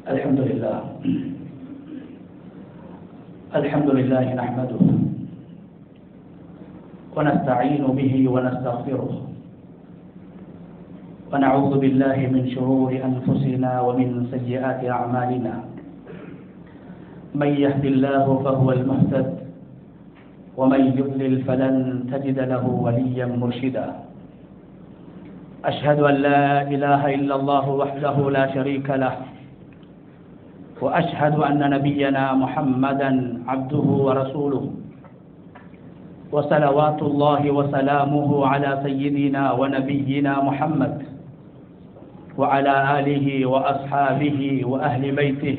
الحمد لله نحمده ونستعين به ونستغفره ونعوذ بالله من شرور أنفسنا ومن سيئات أعمالنا من يهد الله فهو المهتد ومن يضلل فلن تجد له وليا مرشدا أشهد أن لا إله إلا الله وحده لا شريك له وأشهد أن نبينا محمدا عبده ورسوله وصلوات الله وسلامه على سيدنا ونبينا محمد وعلى آله وأصحابه وأهل بيته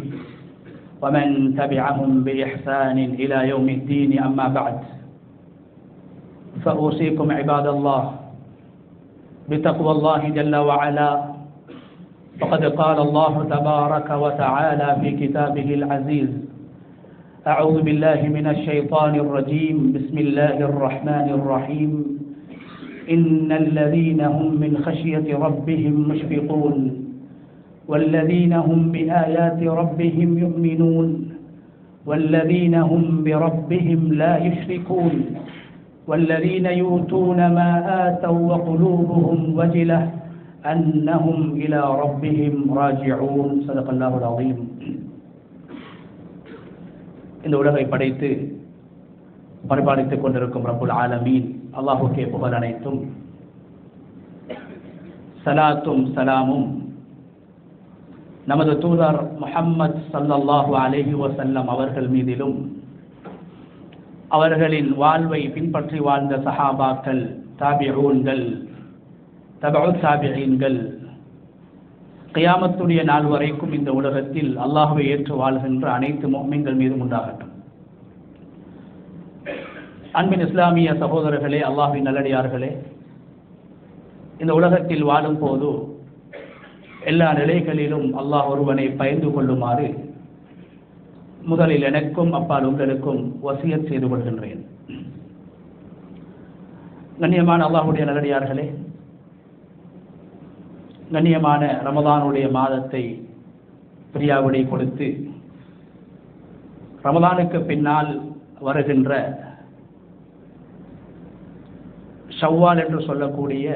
ومن تبعهم بإحسان إلى يوم الدين. أما بعد، فأوصيكم عباد الله بتقوى الله جل وعلا، فقد قال الله تبارك وتعالى في كتابه العزيز: أعوذ بالله من الشيطان الرجيم، بسم الله الرحمن الرحيم. إن الذين هم من خشية ربهم مشفقون والذين هم بآيات ربهم يؤمنون والذين هم بربهم لا يشركون والذين يؤتون ما آتوا وقلوبهم وجلة أنهم إلى ربهم راجعون. صدق الله العظيم. இந்த உலகை படைத்து பரிபாலித்துக் கொண்டிருக்கும் ரப்புல் ஆலமீன் அல்லாஹுக்கே புகழ் அனைத்தும். சலாத்தும் சலாமும் நமது தூதர் முஹம்மது ஸல்லல்லாஹு அலைஹி வஸல்லம் அவர்கள் மீதிலும், அவர்களின் வாழ்வை பின்பற்றி வாழ்ந்த சஹாபாக்கள், தாபிஊன்கள், தபஉத் தாபிஈன்கள், கியாமத்துடைய நாள் வரைக்கும் இந்த உலகத்தில் அல்லாஹ்வை ஏற்று வாழ்கின்ற அனைத்து முஃமின்கள் மீதும் உண்டாகட்டும். அன்பின் இஸ்லாமிய சகோதரர்களே, அல்லாஹ்வின் நல்லடியார்களே, இந்த உலகத்தில் வாழும் போது எல்லா நிலைகளிலும் அல்லாஹ் ஒருவனை பயந்து கொள்ளுமாறு முதலில் எனக்கும் அப்பால் உங்களுக்கும் வசியத் செய்து கொள்கின்றேன். கண்ணியமான அல்லாஹ்வுடைய நல்லடியார்களே, கண்ணியமான ரமதானுடைய மாதத்தை பிரியாவிடை கொடுத்து ரமதானுக்கு பின்னால் வருகின்ற ஷவ்வால் என்று சொல்லக்கூடிய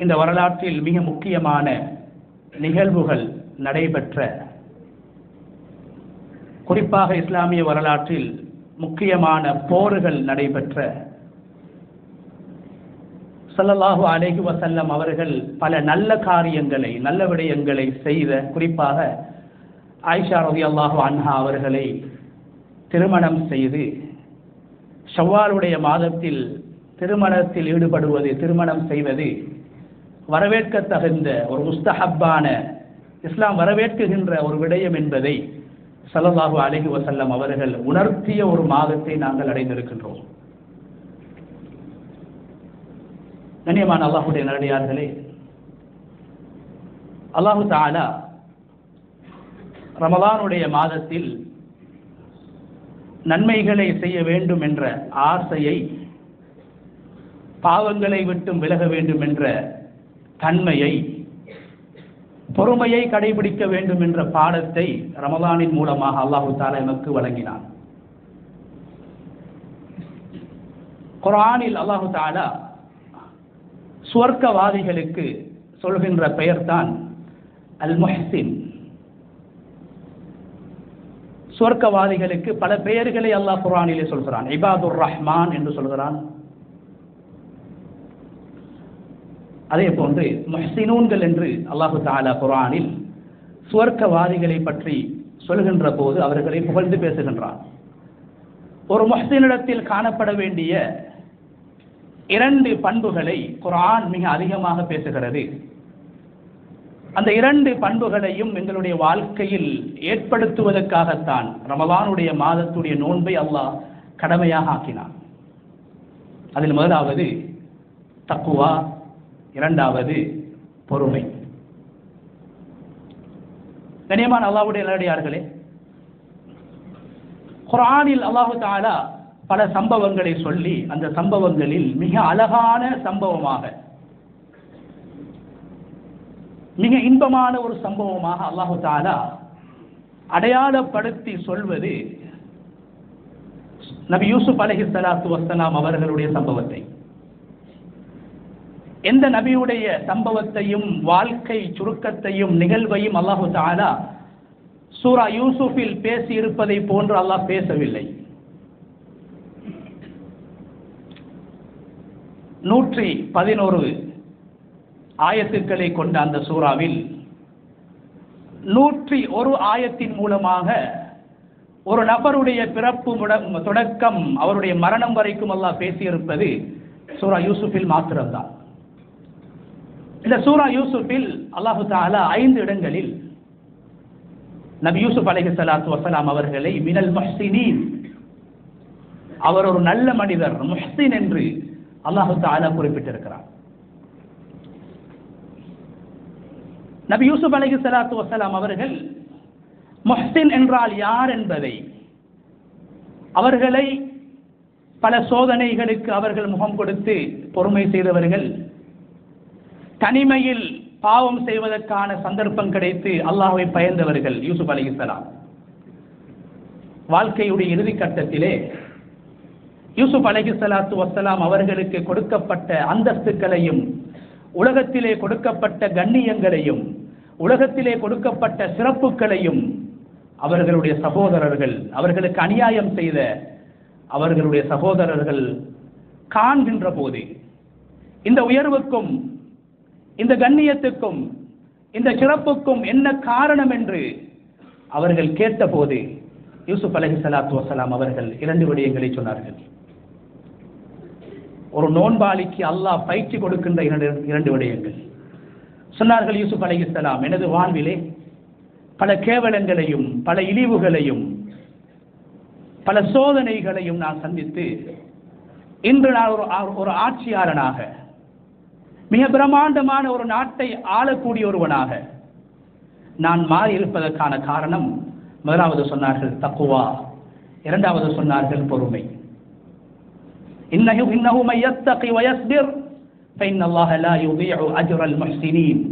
இந்த வரலாற்றில் மிக முக்கியமான நிகழ்வுகள் நடைபெற்ற, குறிப்பாக இஸ்லாமிய வரலாற்றில் முக்கியமான போர்கள் நடைபெற்ற, ஸல்லல்லாஹு அலைஹி வஸல்லம் அவர்கள் பல நல்ல காரியங்களை, நல்ல விடயங்களை செய்த, குறிப்பாக ஆயிஷா ரலியல்லாஹு அன்ஹா அவர்களை திருமணம் செய்து ஷவ்வாலுடைய மாதத்தில் திருமணத்தில் ஈடுபடுவது, திருமணம் செய்வது வரவேற்கத்தகுந்த ஒரு முஸ்தஹப்பான, இஸ்லாம் வரவேற்குகின்ற ஒரு விடயம் என்பதை ஸல்லல்லாஹு அலைஹி வஸல்லம் அவர்கள் உணர்த்திய ஒரு மாதத்தை நாங்கள் அடைந்திருக்கின்றோம். கண்ணியமான அல்லாஹ்வுடைய நல்லடியார்களே, அல்லாஹு தஆலா ரமலானுடைய மாதத்தில் நன்மைகளை செய்ய வேண்டும் என்ற ஆசையை, பாவங்களை விட்டும் விலக வேண்டும் என்ற தன்மையை, பொறுமையை கடைபிடிக்க வேண்டும் என்ற பாடத்தை ரமலானின் மூலமாக அல்லாஹு தஆலா எமக்கு வழங்கினான். குர்ஆனில் அல்லாஹு தஆலா சுவர்க்கவாதிகளுக்கு சொல்கின்ற பெயர்தான் அல் முஹ்சின். சுவர்க்கவாதிகளுக்கு பல பெயர்களை அல்லாஹ் குர்ஆனிலே சொல்கிறான். இபாதுர் ரஹ்மான் என்று சொல்கிறான். அதே போன்று முஹ்சினூன்கள் என்று அல்லாஹு தஆலா குர்ஆனில் சுவர்க்கவாதிகளை பற்றி சொல்கின்ற போது அவர்களை புகழ்ந்து பேசுகின்றான். ஒரு முஹ்சினிடத்தில் காணப்பட வேண்டிய இரண்டு பண்புகளை குர்ஆன் மிக அதிகமாக பேசுகிறது. அந்த இரண்டு பண்புகளையும் எங்களுடைய வாழ்க்கையில் ஏற்படுத்துவதற்காகத்தான் ரமலானுடைய மாதத்துடைய நோன்பை அல்லாஹ் கடமையாக ஆக்கினான். அதில் முதலாவது தக்வா, இரண்டாவது பொறுமை. கண்ணியமான அல்லாஹ்வுடைய நல்லடியார்களே, குர்ஆனில் அல்லாஹு தஆலா பல சம்பவங்களை சொல்லி அந்த சம்பவங்களில் மிக அழகான சம்பவமாக மிக இன்பமான ஒரு சம்பவமாக அல்லாஹு தஆலா அடையாளப்படுத்தி சொல்வது நபி யூசுப் அலைஹிஸ்ஸலாத்து வஸ்ஸலாம் அவர்களுடைய சம்பவத்தை. எந்த நபியுடைய சம்பவத்தையும் வாழ்க்கை சுருக்கத்தையும் நிகழ்வையும் அல்லாஹு தஆலா சூரா யூசுஃபில் பேசி இருப்பதை போன்று அல்லாஹ் பேசவில்லை. 111 ஆயத்துக்களை கொண்ட அந்த சூறாவில் 101 ஆயத்தின் மூலமாக ஒரு நபருடைய பிறப்பு தொடக்கம் அவருடைய மரணம் வரைக்கும் அல்லாஹ் பேசியிருப்பது சூரா யூசுஃபில் மாத்திரம்தான். இந்த சூரா யூசுஃபில் அல்லாஹு தஆலா 5 இடங்களில் நபி யூசுப் அலைஹிஸ்ஸலாத்து வஸ்ஸலாம் அவர்களை மினல் முஹ்சினீன், அவர் ஒரு நல்ல மனிதர், முஹ்சின் என்று அல்லாஹு தஆலா குறிப்பிட்டிருக்கிறார். நபி யூசுப் அலைஹிஸ்ஸலாத்து வஸ்ஸலாம் அவர்கள் முஹ்சின் என்றால் யார் என்பதை, அவர்களை பல சோதனைகளுக்கு அவர்கள் முகம் கொடுத்து பொறுமை செய்தவர்கள், தனிமையில் பாவம் செய்வதற்கான சந்தர்ப்பம் கிடைத்து அல்லாஹ்வை பயந்தவர்கள் யூசுப் அலைஹிஸ்ஸலாம். வாழ்க்கையுடைய இறுதி கட்டத்திலே யூசுப் அலைஹிஸ்ஸலாத்து வஸ்ஸலாம் அவர்களுக்கு கொடுக்கப்பட்ட அந்தஸ்துக்களையும், உலகத்திலே கொடுக்கப்பட்ட கண்ணியங்களையும், உலகத்திலே கொடுக்கப்பட்ட சிறப்புகளையும் அவர்களுடைய சகோதரர்கள், அவர்களுக்கு அநியாயம் செய்த அவர்களுடைய சகோதரர்கள் காண்கின்ற போது, இந்த உயர்வுக்கும் இந்த கண்ணியத்துக்கும் இந்த சிறப்புக்கும் என்ன காரணம் என்று அவர்கள் கேட்டபோது யூசுப் அலைஹிஸ்ஸலாத்து வஸ்ஸலாம் அவர்கள் 2 விடயங்களை சொன்னார்கள். ஒரு நோன்பாளிக்கு அல்லாஹ் பயிற்சி கொடுக்கின்ற 2 விடயங்கள் சொன்னார்கள். யூசுப் அலைஹிஸ்ஸலாம், எனது வாழ்விலே பல கேவலங்களையும் பல இழிவுகளையும் பல சோதனைகளையும் நான் சந்தித்து இன்று நான் ஒரு ஆட்சியாளனாக, மிக பிரம்மாண்டமான ஒரு நாட்டை ஆளக்கூடிய ஒருவனாக நான் மாறி இருப்பதற்கான காரணம், முதலாவது சொன்னார்கள் தக்வா, இரண்டாவது சொன்னார்கள் பொறுமை. இன்னஹு மன் யத்தகி வ யஸ்பிர் ஃபஇன்னல்லாஹ லா யுதீஉ அஜ்ரல் முஹ்சினீன்.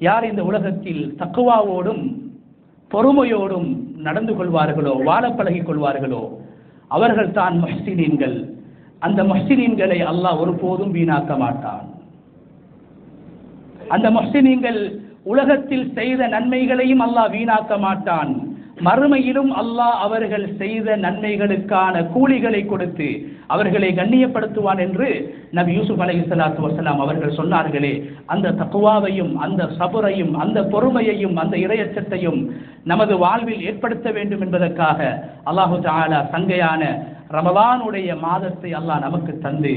யார் இந்த உலகத்தில் தக்வாவோடும் பொறுமையோடும் நடந்து கொள்வார்களோ, வாழ பழகிக் கொள்வார்களோ, அவர்கள் தான் முஹ்சினீன்கள். அந்த முஹ்சினீன்களை அல்லாஹ் ஒருபோதும் வீணாக்க மாட்டான். அந்த முஹ்சினீன்கள் உலகத்தில் செய்த நன்மைகளையும் அல்லாஹ் வீணாக்க மாட்டான். மறுமையிலும் அல்லாஹ் அவர்கள் செய்த நன்மைகளுக்கான கூலிகளை கொடுத்து அவர்களை கண்ணியப்படுத்துவான் என்று நபி யூசுப் அலைஹிஸ்ஸலாத்து வஸ்ஸலாம் அவர்கள் சொன்னார்களே, அந்த தக்வாவையும் அந்த சபுரையும் அந்த பொறுமையையும் அந்த இறையச்சத்தையும் நமது வாழ்வில் ஏற்படுத்த வேண்டும் என்பதற்காக அல்லாஹு தஆலா சங்கையான ரமலானுடைய மாதத்தை அல்லாஹ் நமக்கு தந்து,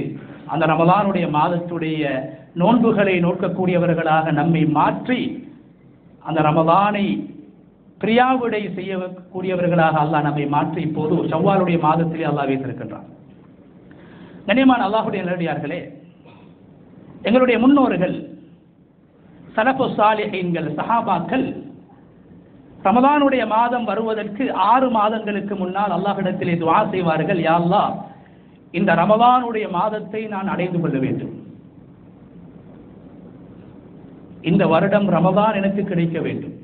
அந்த ரமலானுடைய மாதத்துடைய நோன்புகளை நோக்கக்கூடியவர்களாக நம்மை மாற்றி அந்த ரமலானை பிரியாவிடை செய்யக்கூடியவர்களாக அல்லாஹ் நம்மை மாற்றி இப்போது ஷவ்வாலுடைய மாதத்திலே அல்லாஹ் வைத்திருக்கின்றான். கண்ணியமான அல்லாஹ்வுடைய நல்லடியார்களே, எங்களுடைய முன்னோர்கள் சலஃபு சாலிஹீன்கள் சஹாபாக்கள் ரமலானுடைய மாதம் வருவதற்கு 6 மாதங்களுக்கு முன்னால் அல்லாஹ்விடத்திலே துஆ செய்வார்கள், யா அல்லாஹ், இந்த ரமலானுடைய மாதத்தை நான் அடைந்து கொள்ள வேண்டும், இந்த வருடம் ரமலான் எனக்கு கிடைக்க வேண்டும்.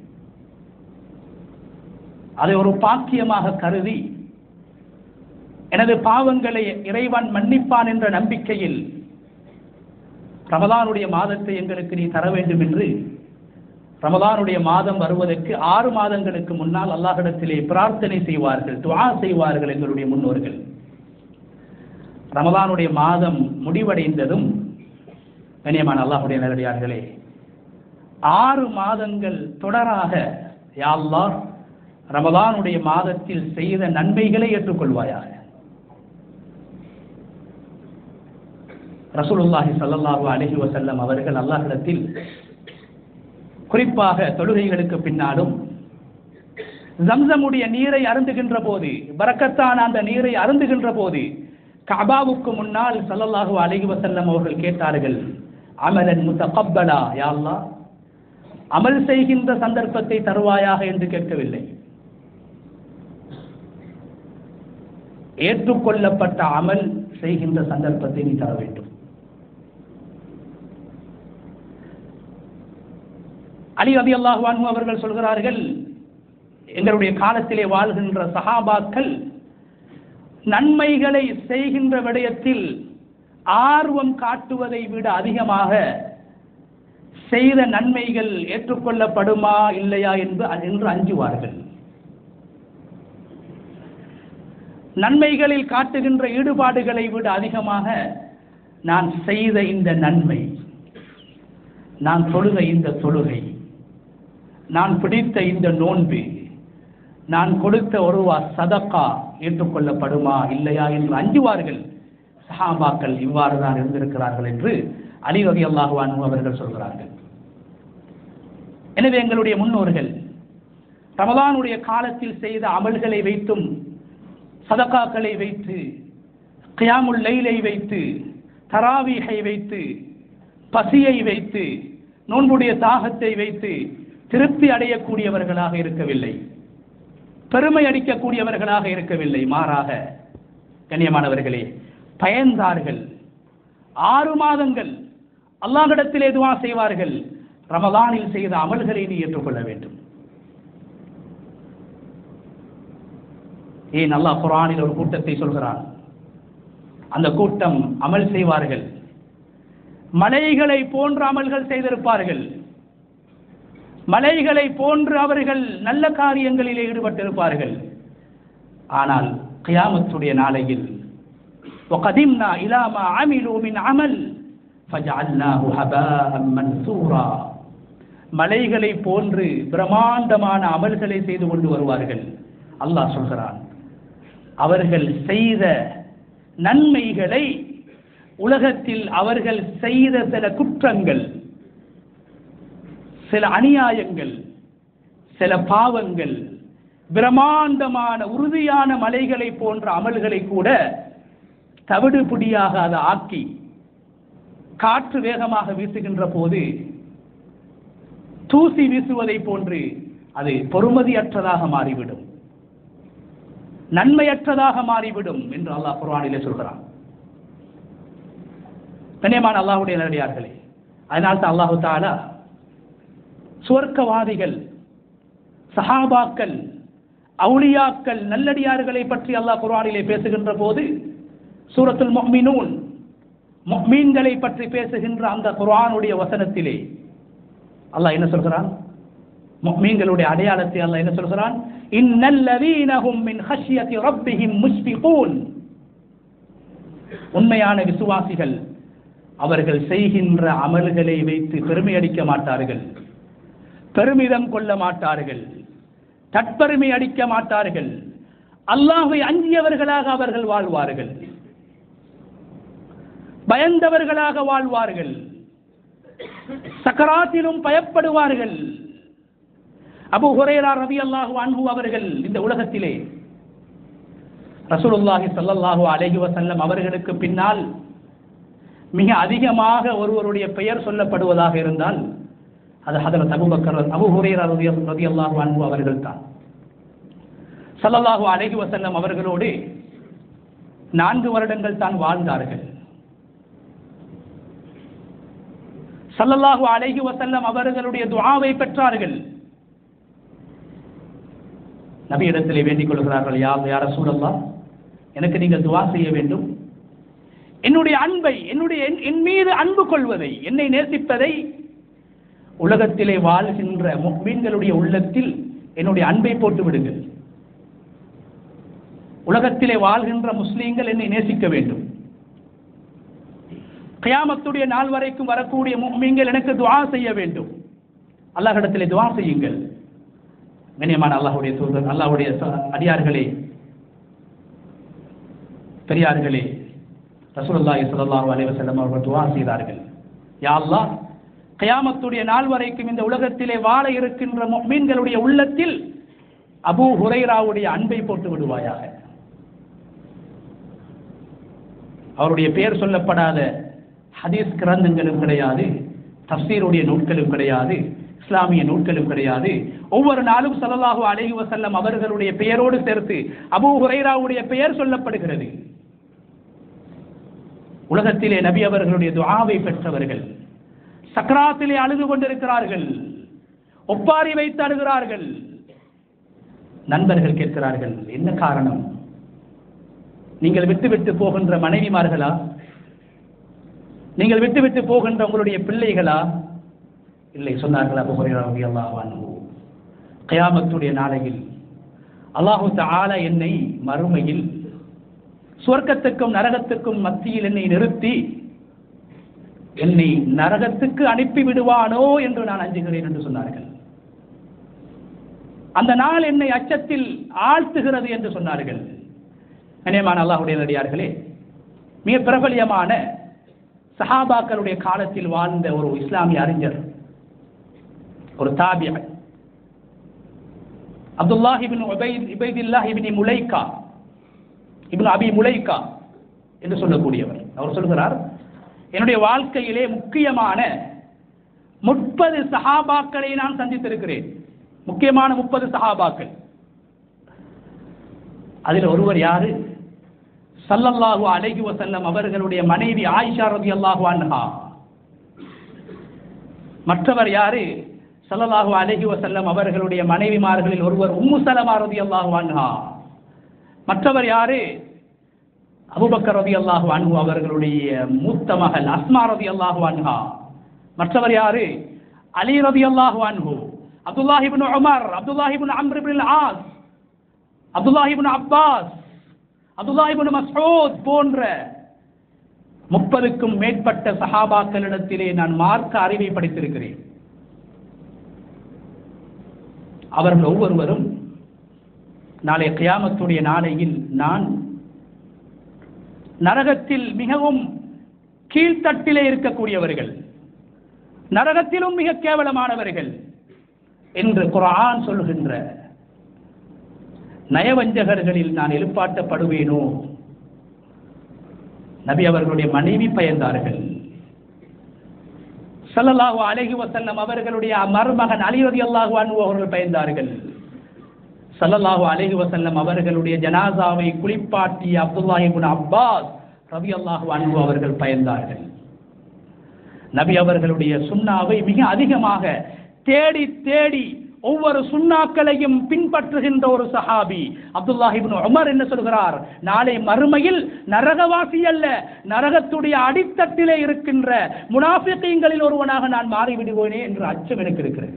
அதை ஒரு பாக்கியமாக கருதி எனது பாவங்களை இறைவன் மன்னிப்பான் என்ற நம்பிக்கையில் ரமலானுடைய மாதத்தை எங்களுக்கு நீ தர வேண்டும் என்று ரமலானுடைய மாதம் வருவதற்கு 6 மாதங்களுக்கு முன்னால் அல்லாஹ்விடத்திலே பிரார்த்தனை செய்வார்கள், துஆ செய்வார்கள் எங்களுடைய முன்னோர்கள். ரமலானுடைய மாதம் முடிவடைந்ததும் கண்ணியமான அல்லாஹ்வுடைய நல்லடியார்களே, 6 மாதங்கள் தொடராக யா அல்லாஹ் ரமலானுடைய மாதத்தில் செய்த நன்மைகளை ஏற்றுக்கொள்வாயாக. ரசூலுல்லாஹி ஸல்லல்லாஹு அலைஹி வஸல்லம் அவர்கள் அல்லாஹ்விடத்தில் குறிப்பாக தொழுகைகளுக்கு பின்னாலும் ஜம்சமுடைய நீரை அருந்துகின்ற போது, பரக்கத்தான அந்த நீரை அருந்துகின்ற போது கஅபாவுக்கு முன்னால் ஸல்லல்லாஹு அலைஹி வஸல்லம் அவர்கள் கேட்டார்கள், அமலன் முத்தகப்பலா, யா அல்லாஹ் அமல் செய்கின்ற சந்தர்ப்பத்தை தருவாயாக என்று கேட்கவில்லை, ஏற்றுக்கொள்ளப்பட்ட அமல் செய்கின்ற சந்தர்ப்பத்தை நீ தர வேண்டும். அலி ரலியல்லாஹு அன்ஹு அவர்கள் சொல்கிறார்கள், எங்களுடைய காலத்திலே வாழ்கின்ற சஹாபாக்கள் நன்மைகளை செய்கின்ற விடயத்தில் ஆர்வம் காட்டுவதை விட அதிகமாக செய்த நன்மைகள் ஏற்றுக்கொள்ளப்படுமா இல்லையா என்று அஞ்சுவார்கள். நன்மைகளில் காட்டுகின்ற ஈடுபாடுகளை விட அதிகமாக நான் செய்த இந்த நன்மை, நான் தொழுத இந்த தொழுகை, நான் பிடித்த இந்த நோன்பு, நான் கொடுத்த ஒருவா சதக்கா ஏற்றுக்கொள்ளப்படுமா இல்லையா என்று அஞ்சுவார்கள். சஹாபாக்கள் இவ்வாறு தான் இருந்திருக்கிறார்கள் என்று அலி ரலியல்லாஹு அன்ஹு அவர்கள் சொல்கிறார்கள். எனவே எங்களுடைய முன்னோர்கள் ரமலானுடைய காலத்தில் செய்த அமல்களை வைத்தும், சதகாக்களை வைத்து, கியாமுல் லைலை வைத்து, தராவீஹை வைத்து, பசியை வைத்து, நோன்புடைய தாகத்தை வைத்து திருப்தி அடையக்கூடியவர்களாக இருக்கவில்லை, பெருமை அடிக்கக்கூடியவர்களாக இருக்கவில்லை. மாறாக கண்ணியமானவர்களே, பயந்தார்கள். 6 மாதங்கள் அல்லாஹ்விடத்திலே துஆ செய்வார்கள், ரமலானில் செய்த அமல்களை நீ ஏற்றுக்கொள்ள வேண்டும். ஏன் அல்லாஹ் குர்ஆனில் ஒரு கூட்டத்தை சொல்கிறான், அந்த கூட்டம் அமல் செய்வார்கள், மலைகளை போன்ற அமல்கள் செய்திருப்பார்கள், மலைகளை போன்று அவர்கள் நல்ல காரியங்களிலே ஈடுபட்டிருப்பார்கள். ஆனால் கியாமத்துடைய நாளையில் وَقَدِمْنَا إِلَى مَا عَمِلُوا مِنْ عَمَلٍ فَجَعَلْنَاهُ هَبَاءً مَنْثُورًا, மலைகளை போன்று பிரமாண்டமான அமல்களை செய்து கொண்டு வருவார்கள். அல்லாஹ் சொல்கிறான், அவர்கள் செய்த நன்மைகளை உலகத்தில் அவர்கள் செய்த சில குற்றங்கள், சில அநியாயங்கள், சில பாவங்கள், பிரமாண்டமான உறுதியான மலைகளை போன்ற அமல்களை கூட தவிடு பிடியாக அதை ஆக்கி காற்று வேகமாக வீசுகின்ற போது தூசி வீசுவதை போன்று அது பொறுமதியற்றதாக மாறிவிடும், நன்மையற்றதாக மாறிவிடும் என்று அல்லாஹ் குர்ஆனிலே சொல்கிறான். கண்ணியமான அல்லாஹ்வுடைய நல்லடியார்களே, அதனால்தான் அல்லாஹ் தஆலா சுவர்க்கவாதிகள், சஹாபாக்கள், அவுலியாக்கள், நல்லடியார்களை பற்றி அல்லாஹ் குர்ஆனிலே பேசுகின்ற போது சூரத்துல் முஃமினூன், முஃமின்களை பற்றி பேசுகின்ற அந்த குர்ஆனுடைய வசனத்திலே அல்லாஹ் என்ன சொல்கிறான்? முஃமின்களுடைய அடையாளத்தை அல்லாஹ் என்ன சொல்கிறான்? இன்னல்லதீன ஹும் மின் ஹஷ்யதி ரப்பிஹிம் முஷ்ஃபிகூன், உண்மையான விசுவாசிகள் அவர்கள் செய்கின்ற அமல்களை வைத்து பெருமை அடிக்க மாட்டார்கள், பெருமிதம் கொள்ள மாட்டார்கள், தற்பெருமை அடிக்க மாட்டார்கள், அல்லாஹ்வை அஞ்சியவர்களாக அவர்கள் வாழ்வார்கள், பயந்தவர்களாக வாழ்வார்கள், சக்கராத்திலும் பயப்படுவார்கள். அபூ ஹுரைரா ரலியல்லாஹு அன்ஹு அவர்கள் இந்த உலகத்திலே ரசூலுல்லாஹி ஸல்லல்லாஹு அலைஹி வஸல்லம் அவர்களுக்கு பின்னால் மிக அதிகமாக ஒருவருடைய பெயர் சொல்லப்படுவதாக இருந்தால் அது ஹதரத் அபூ ஹுரைரா ரலியல்லாஹு அன்ஹு அவர்கள் தான். ஸல்லல்லாஹு அலைஹி வஸல்லம் அவர்களோடு 4 வருடங்கள் தான் வாழ்ந்தார்கள். ஸல்லல்லாஹு அலைஹி வஸல்லம் அவர்களுடைய துஆவை பெற்றார்கள். நபியிடத்திலே வேண்டிக் கொள்கிறார்கள், யா ரசூலல்லாஹ், எனக்கு நீங்கள் துஆ செய்ய வேண்டும், என்னுடைய அன்பை, என் மீது அன்பு கொள்வதை, என்னை நேசிப்பதை உலகத்திலே வாழ்கின்ற முஃமின்களுடைய உள்ளத்தில் என்னுடைய அன்பை போட்டு விடுங்கள். உலகத்திலே வாழ்கின்ற முஸ்லீம்கள் என்னை நேசிக்க வேண்டும். கியாமத்துடைய நாள் வரைக்கும் வரக்கூடிய முஃமின்கள் எனக்கு துஆ செய்ய வேண்டும். அல்லாஹ்விடத்திலே துஆ செய்யுங்கள். கண்ணியமான அல்லாஹ்வுடைய தூதர், அல்லாஹ்வுடைய அடியார்களே, பெரியார்களே, ரசூலுல்லாஹி ஸல்லல்லாஹு அலைஹி வஸல்லம் அவர்கள் துஆ செய்தார்கள், யா அல்லாஹ், கியாமத்துடைய நாள் வரைக்கும் இந்த உலகத்திலே வாழ இருக்கின்ற முஃமின்களுடைய உள்ளத்தில் அபூ ஹுரைராவுடைய அன்பை போட்டு விடுவாயாக. அவருடைய பெயர் சொல்லப்படாத ஹதீஸ் கிரந்தங்களும் கிடையாது, தஃப்சீருடைய நூல்களும் கிடையாது, இஸ்லாமிய நூல்களும் கிடையாது. ஒவ்வொரு நாளும் ஸல்லல்லாஹு அலைஹி வஸல்லம் அவர்களுடைய பெயரோடு சேர்த்து அபூ ஹுரைராவுடைய பெயர் சொல்லப்படுகிறது. உலகத்திலே நபி அவர்களுடைய துஆவை பெற்றவர்கள் சக்ராத்திலே அழுது கொண்டிருக்கிறார்கள். ஒப்பாரி வைத்து அழுகிறார்கள். நண்பர்கள் கேட்கிறார்கள், என்ன காரணம்? நீங்கள் விட்டுவிட்டு போகின்ற மனைவிமார்களா? நீங்கள் விட்டுவிட்டு போகின்ற உங்களுடைய பிள்ளைகளா? இல்லை. சொன்னார்கள், அபூ ஹுரைரா ரலியல்லாஹு அன்ஹு, கியாமத்துடைய நாளையில் அல்லாஹு தஆலா என்னை மறுமையில் சுவர்க்கத்துக்கும் நரகத்துக்கும் மத்தியில் என்னை நிறுத்தி என்னை நரகத்துக்கு அனுப்பி விடுவானோ என்று நான் அஞ்சுகிறேன் என்று சொன்னார்கள். அந்த நாள் என்னை அச்சத்தில் ஆழ்த்துகிறது என்று சொன்னார்கள். கண்ணியமான அல்லாஹ்வுடைய நல்லடியார்களே, மிக பிரபலியமான சஹாபாக்களுடைய காலத்தில் வாழ்ந்த ஒரு இஸ்லாமிய அறிஞர், ஒரு தாபிஈ, அப்துல்லாஹ் இப்னு உபைதுல்லாஹ் இப்னு முலைகா இப்னு அபி முலைகா என்று சொல்லக்கூடியவர். அவர் சொல்கிறார், என்னுடைய வாழ்க்கையிலே முக்கியமான 30 சஹாபாக்களை நான் சந்தித்திருக்கிறேன். முக்கியமான 30 சஹாபாக்கள். அதில் ஒருவர் யாரு? ஸல்லல்லாஹு அலைஹி வஸல்லம் அவர்களுடைய மனைவி ஆயிஷா ரலியல்லாஹு அன்ஹா. மற்றவர் யாரு? ஸல்லல்லாஹு அலைஹி வஸல்லம் அவர்களுடைய மனைவிமார்களில் ஒருவர் உம்மு ஸலமா ரலியல்லாஹு அன்ஹா. மற்றவர் யாரு? அபூபக்கர் ரலியல்லாஹு அன்ஹு அவர்களுடைய மூத்த மகள் அஸ்மா ரலியல்லாஹு அன்ஹா. மற்றவர் யாரு? அலி ரலியல்லாஹு அன்ஹு, அப்துல்லாஹ் இப்னு உமர், அப்துல்லாஹ் இப்னு அம்ர் இப்னு ஆஸ், அப்துல்லாஹ் இப்னு அப்பாஸ், அப்துல்லாஹ் இப்னு மஸ்ஊத் போன்ற 30க்கும் மேற்பட்ட சஹாபாக்களிடத்திலே நான் மார்க்க அறிவை படித்திருக்கிறேன். அவர்கள் ஒவ்வொருவரும் நாளை கியாமத்துடைய நாளையில் நான் நரகத்தில் மிகவும் கீழ்த்தட்டிலே இருக்கக்கூடியவர்கள், நரகத்திலும் மிக கேவலமானவர்கள் என்று குர்ஆன் சொல்கின்ற நயவஞ்சகர்களில் நான் எழுப்பாட்டப்படுவேனோ? நபி அவர்களுடைய மனைவி பயந்தார்கள். ஸல்லல்லாஹு அலைஹி வஸல்லம் அவர்களுடைய மருமகன் அலி ரலியல்லாஹு அன்ஹு அவர்கள் பயந்தார்கள். ஸல்லல்லாஹு அலைஹி வஸல்லம் அவர்களுடைய ஜனாசாவை குளிப்பாட்டிய அப்துல்லாஹ் இப்னு அப்பாஸ் ரலியல்லாஹு அன்ஹு அவர்கள் பயந்தார்கள். நபி அவர்களுடைய சுன்னாவை மிக அதிகமாக தேடி தேடி ஒவ்வொரு சுன்னாக்களையும் பின்பற்றுகின்ற ஒரு சஹாபி அப்துல்லாஹ் இப்னு உமர் என்ன சொல்கிறார்? நாளை மறுமையில் நரகவாசி அல்ல, நரகத்துடைய அடித்தட்டிலே இருக்கின்ற முனாஃபிகீன்களில் ஒருவனாக நான் மாறிவிடுவேனே என்ற அச்சம் எனக்கு இருக்கிறது.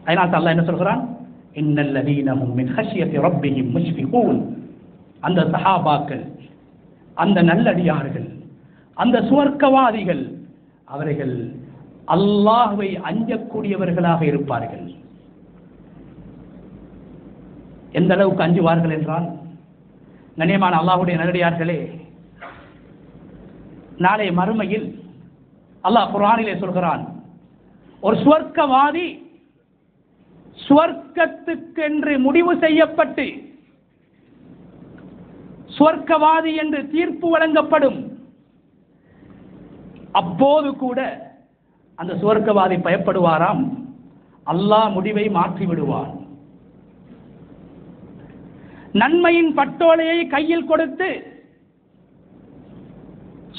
அதனால் அல்லாஹ் என்ன சொல்கிறான்? இன்னல் லதீன ஹும் மின் ஹஷ்யத்தி ரப்பிஹிம் முஷ்ஃபிகூன். அந்த சஹாபாக்கள், அந்த நல்லடியார்கள், அந்த சுவர்க்கவாதிகள், அவர்கள் அல்லாஹ்வை அஞ்சக்கூடியவர்களாக இருப்பார்கள். எந்த அளவுக்கு அஞ்சுவார்கள் என்றால், கண்ணியமான அல்லாஹ்வுடைய நல்லடியார்களே, நாளை மறுமையில் அல்லாஹ் குர்ஆனிலே சொல்கிறான், ஒரு சுவர்க்கவாதி சுவர்க்கத்துக்கென்று முடிவு செய்யப்பட்டு சுவர்க்கவாதி என்று தீர்ப்பு வழங்கப்படும். அப்போது கூட அந்த சுவர்க்கவாதி பயப்படுவாராம், அல்லாஹ் முடிவை மாற்றி விடுவான். நன்மையின் பட்டோலையை கையில் கொடுத்து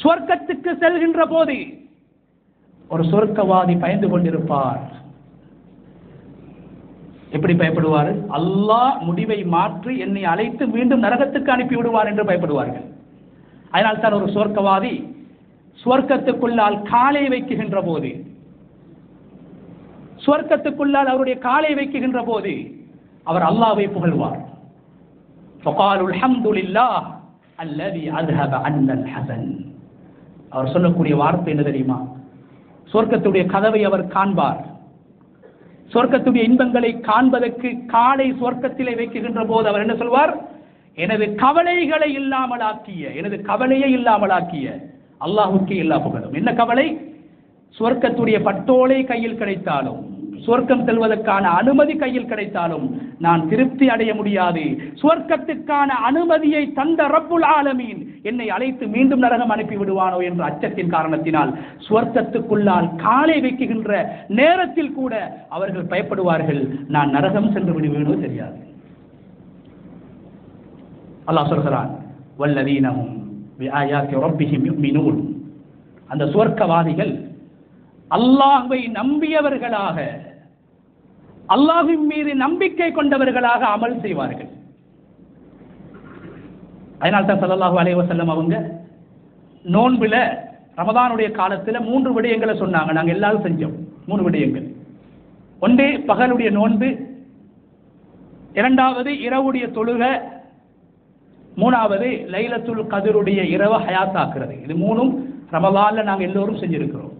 சுவர்க்கத்துக்கு செல்கின்ற போது ஒரு சுவர்க்கவாதி பயந்து கொண்டிருப்பார். எப்படி பயப்படுவார்? அல்லாஹ் முடிவை மாற்றி என்னை அழைத்து மீண்டும் நரகத்துக்கு அனுப்பி விடுவார் என்று பயப்படுவார்கள். அதனால் தான் ஒரு சுவர்க்கவாதி சுவர்க்கத்துக்குள்ளால் காலை வைக்குகின்ற போது, சுவர்க்கத்துக்குள்ளால் அவருடைய காலை வைக்குகின்ற போது அவர் அல்லாஹ்வை புகழ்வார். ஃபகாலு அல்ஹம்துலில்லாஹ் அல்லதி அஸ்ஹப அன்னல் ஹஸன். அவர் சொல்லக்கூடிய வார்த்தை என்ன தெரியுமா? சுவர்க்கத்துடைய கதவை அவர் காண்பார். சுவர்க்கத்துடைய இன்பங்களை காண்பதற்கு காலை சுவர்க்கத்திலே வைக்குகின்ற போது அவர் என்ன சொல்வார்? எனது கவலைகளை இல்லாமலாக்கிய, எனது கவலையை இல்லாமலாக்கிய அல்லாஹ்வுக்கே எல்லா புகழும். என்ன கவலை? சுவர்க்கத்துடைய பட்டோலை கையில் கிடைத்தாலும், சுவர்க்கம் செல்வதற்கான அனுமதி கையில் கிடைத்தாலும் நான் திருப்தி அடைய முடியாது. சுவர்க்கத்துக்கான அனுமதியை தந்த ரப்புல் ஆலமீன் என்னை அழைத்து மீண்டும் நரகம் அனுப்பி விடுவானோ என்ற அச்சத்தின் காரணத்தினால் சுவர்க்கத்துக்குள்ளால் காலை வைக்குகின்ற நேரத்தில் கூட அவர்கள் பயப்படுவார்கள், நான் நரகம் சென்று விடுவேனோ தெரியாது. அல்லாஹ் சொல்கிறான், வல்லதீனஹும் பிஆயாத்தி ரப்பிஹிம் யுமினூன். அந்த சுவர்க்கவாதிகள் அல்லாஹ்வை நம்பியவர்களாக, அல்லாஹ்வின் மீது நம்பிக்கை கொண்டவர்களாக அமல் செய்வார்கள். அதனால் தான் ஸல்லல்லாஹு அலைஹி வஸல்லம் அவங்க நோன்பில் ரமதானுடைய காலத்தில் 3 விடயங்களை சொன்னாங்க. நாங்கள் எல்லாரும் செஞ்சோம். 3 விடயங்கள். ஒன்று பகலுடைய நோன்பு, இரண்டாவது இரவுடைய தொழுகை, மூணாவது லைலத்துல் கத்ருடைய இரவு ஹயாத்தாக்குறது. இது 3ம் ரமலான்ல நாங்கள் எல்லோரும் செஞ்சிருக்கிறோம்.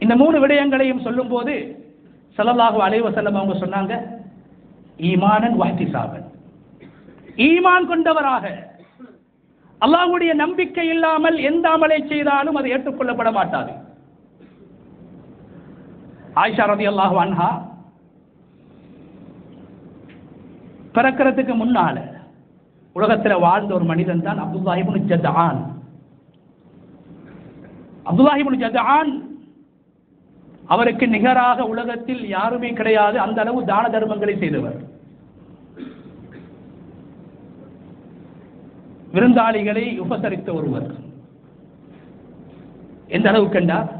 இந்த 3 விடயங்களையும் சொல்லும் போது ஸல்லல்லாஹு அலைஹி வஸல்லம் அவங்க சொன்னாங்க, ஈமானன் வஹ்திசாபன், ஈமான் கொண்டவராக, அல்லாஹ்வுடைய நம்பிக்கை இல்லாமல் எந்த அமலை செய்தாலும் அது ஏற்றுக்கொள்ளப்பட மாட்டாது. ஆயிஷா ரலியல்லாஹு அன்ஹா பிறக்கிறதுக்கு முன்னால உலகத்தில் வாழ்ந்த ஒரு மனிதன் தான் அப்துல்லாஹ் இப்னு ஜத்ஆன். அப்துல்லாஹ் இப்னு ஜத்ஆன் அவருக்கு நிகராக உலகத்தில் யாருமே கிடையாது. அந்த அளவு தான தர்மங்களை செய்தவர். விருந்தாளிகளை உபசரித்த ஒருவர். எந்த அளவுக்கு என்றால்,